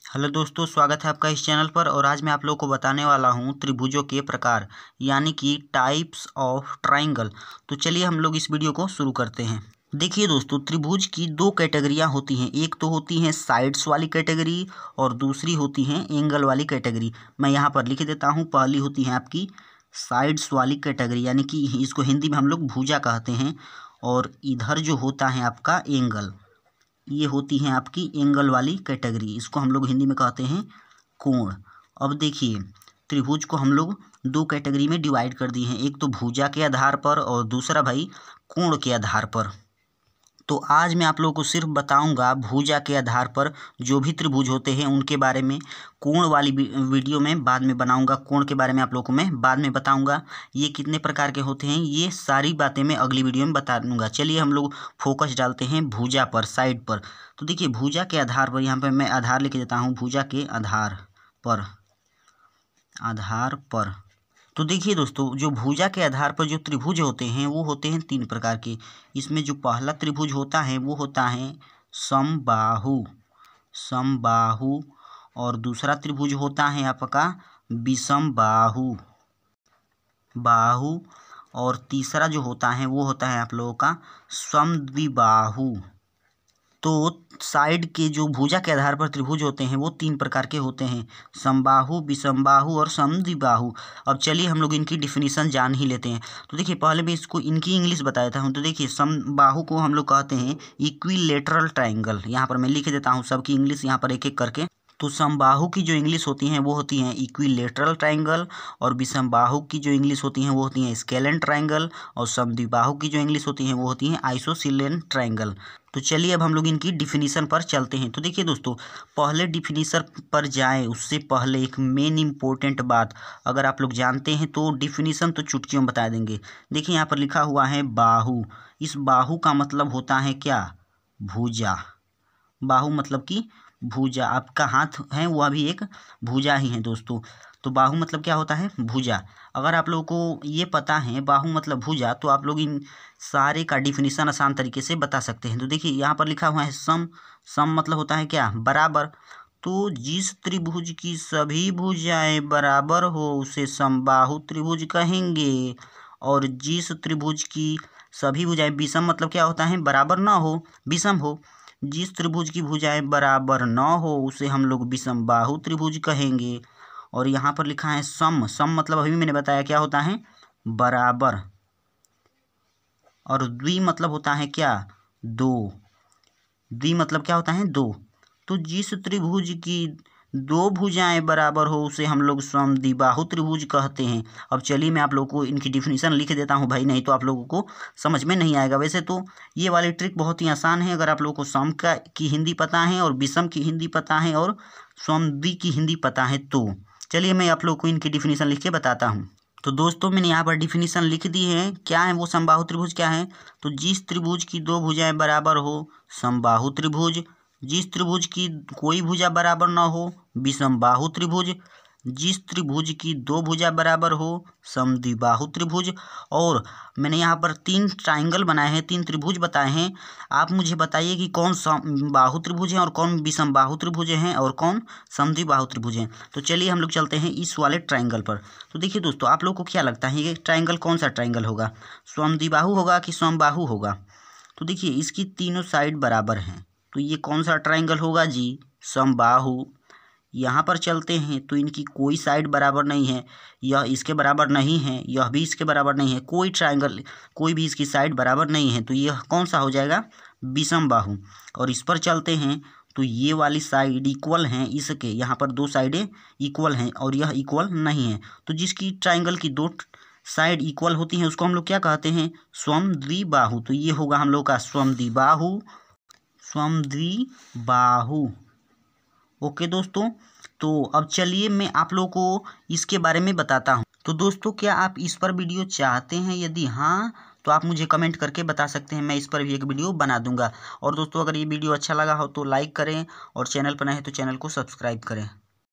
Hello दोस्तों, स्वागत है आपका इस चैनल पर। और आज मैं आप लोगों को बताने वाला हूं त्रिभुजों के प्रकार यानी कि टाइप्स ऑफ ट्राइंगल। तो चलिए हम लोग इस वीडियो को शुरू करते हैं। देखिए दोस्तों, त्रिभुज की दो कैटेगरियां होती हैं। एक तो होती हैं साइड्स वाली कैटेगरी और दूसरी होती हैं एंगल वाली कैटेगरी। मैं यहाँ पर लिख देता हूँ। पहली होती है आपकी साइड्स वाली कैटेगरी यानी कि इसको हिंदी में हम लोग भुजा कहते हैं। और इधर जो होता है आपका एंगल, ये होती हैं आपकी एंगल वाली कैटेगरी। इसको हम लोग हिंदी में कहते हैं कोण। अब देखिए, त्रिभुज को हम लोग दो कैटेगरी में डिवाइड कर दिए हैं। एक तो भुजा के आधार पर और दूसरा भाई कोण के आधार पर। तो आज मैं आप लोगों को सिर्फ बताऊंगा भुजा के आधार पर जो भी त्रिभुज होते हैं उनके बारे में। कोण वाली वीडियो में बाद में बनाऊंगा। कोण के बारे में आप लोगों को मैं बाद में बताऊंगा। ये कितने प्रकार के होते हैं ये सारी बातें मैं अगली वीडियो में बता दूंगा। चलिए हम लोग फोकस डालते हैं भुजा पर, साइड पर। तो देखिए, भुजा के आधार पर यहाँ पर मैं आधार लिख देता हूँ। भुजा के आधार पर तो देखिए दोस्तों, जो भुजा के आधार पर जो त्रिभुज होते हैं वो होते हैं तीन प्रकार के। इसमें जो पहला त्रिभुज होता है वो होता है समबाहु। और दूसरा त्रिभुज होता है आपका विषमबाहु। और तीसरा जो होता है वो होता है आप लोगों का समद्विबाहु। तो साइड के जो भुजा के आधार पर त्रिभुज होते हैं वो तीन प्रकार के होते हैं, समबाहु, विषमबाहु और समद्विबाहु। अब चलिए हम लोग इनकी डिफिनीशन जान ही लेते हैं। तो देखिए, पहले मैं इसको इनकी इंग्लिश बताया था। तो देखिए, समबाहु को हम लोग कहते हैं इक्विलेटरल ट्राइंगल। यहाँ पर मैं लिख देता हूँ सबकी इंग्लिश यहाँ पर एक एक करके। तो समबाहु की जो इंग्लिश होती हैं वो होती हैं इक्विलेटरल ट्राइंगल। और विषमबाहु की जो इंग्लिश होती हैं वो होती हैं स्केलेन ट्राइंगल। और समद्विबाहु की जो इंग्लिश होती हैं वो होती हैं आइसोसेलेन ट्राइंगल। तो चलिए अब हम लोग इनकी डिफिनीशन पर चलते हैं। तो देखिए दोस्तों, पहले डिफिनीशन पर जाएं उससे पहले एक मेन इंपॉर्टेंट बात अगर आप लोग जानते हैं तो डिफिनीशन तो चुटकियों में बता देंगे। देखिए, यहाँ पर लिखा हुआ है बाहु। इस बाहु का मतलब होता है क्या? भुजा। बाहु मतलब कि भुजा। आपका हाथ है वह भी एक भुजा ही है दोस्तों। तो बाहु मतलब क्या होता है? भुजा। अगर आप लोगों को ये पता है बाहु मतलब भुजा, तो आप लोग इन सारे का डिफिनीशन आसान तरीके से बता सकते हैं। तो देखिए, यहाँ पर लिखा हुआ है सम मतलब होता है क्या? बराबर। तो जिस त्रिभुज की सभी भुजाएं बराबर हो उसे समबाहु त्रिभुज कहेंगे। और जिस त्रिभुज की सभी भुजाएं, विषम मतलब क्या होता है? बराबर ना हो, विषम हो। जिस त्रिभुज की भुजाएं बराबर न हो उसे हम लोग विषमबाहु त्रिभुज कहेंगे। और यहाँ पर लिखा है सम मतलब अभी मैंने बताया क्या होता है? बराबर। और द्वि मतलब होता है क्या? दो। द्वि मतलब क्या होता है? दो। तो जिस त्रिभुज की दो भुजाएं बराबर हो उसे हम लोग समद्विबाहु त्रिभुज कहते हैं। अब चलिए मैं आप लोगों को इनकी डिफिनीशन लिख देता हूं भाई, नहीं तो आप लोगों को समझ में नहीं आएगा। वैसे तो ये वाली ट्रिक बहुत ही आसान है अगर आप लोगों को सम की हिंदी पता है और विषम की हिंदी पता है और समद्वि की हिंदी पता है। तो चलिए मैं आप लोगों को इनकी डिफिनीशन लिख के बताता हूँ। तो दोस्तों, मैंने यहाँ पर डिफिनीशन लिख दी है। क्या है वो समबाहु त्रिभुज? क्या है? तो जिस त्रिभुज की दो भुजाएं बराबर हो समबाहु त्रिभुज। जिस त्रिभुज की कोई भुजा बराबर न हो विषमबाहु त्रिभुज। जिस त्रिभुज की दो भुजा बराबर हो समद्विबाहु त्रिभुज। और मैंने यहाँ पर तीन ट्राइंगल बनाए हैं, तीन त्रिभुज बताए हैं। आप मुझे बताइए कि कौन समबाहु त्रिभुज है और कौन विषमबाहु त्रिभुज हैं और कौन समद्विबाहु त्रिभुज हैं। तो चलिए हम लोग चलते हैं इस वाले ट्राइंगल पर। तो देखिए दोस्तों, आप लोग को क्या लगता है ये ट्राइंगल कौन सा ट्राइंगल होगा? समद्विबाहु होगा कि समबाहु होगा? तो देखिए, इसकी तीनों साइड बराबर हैं। तो ये कौन सा ट्राइंगल होगा जी? समबाहु। यहाँ पर चलते हैं तो इनकी कोई साइड बराबर नहीं है। यह इसके बराबर नहीं है, यह भी इसके बराबर नहीं है। कोई ट्राइंगल, कोई भी इसकी साइड बराबर नहीं है। तो यह कौन सा हो जाएगा? विषमबाहु। और इस पर चलते हैं तो ये वाली साइड इक्वल हैं इसके। यहाँ पर दो साइडें इक्वल हैं और यह इक्वल नहीं है। तो जिसकी ट्राइंगल की दो साइड इक्वल होती हैं उसको हम लोग क्या कहते हैं? समद्विबाहु। तो ये होगा हम लोग का समद्विबाहु। ओके दोस्तों, तो अब चलिए मैं आप लोगों को इसके बारे में बताता हूँ। तो दोस्तों, क्या आप इस पर वीडियो चाहते हैं? यदि हाँ तो आप मुझे कमेंट करके बता सकते हैं, मैं इस पर भी एक वीडियो बना दूंगा। और दोस्तों, अगर ये वीडियो अच्छा लगा हो तो लाइक करें और चैनल पर नए हैं तो चैनल को सब्सक्राइब करें।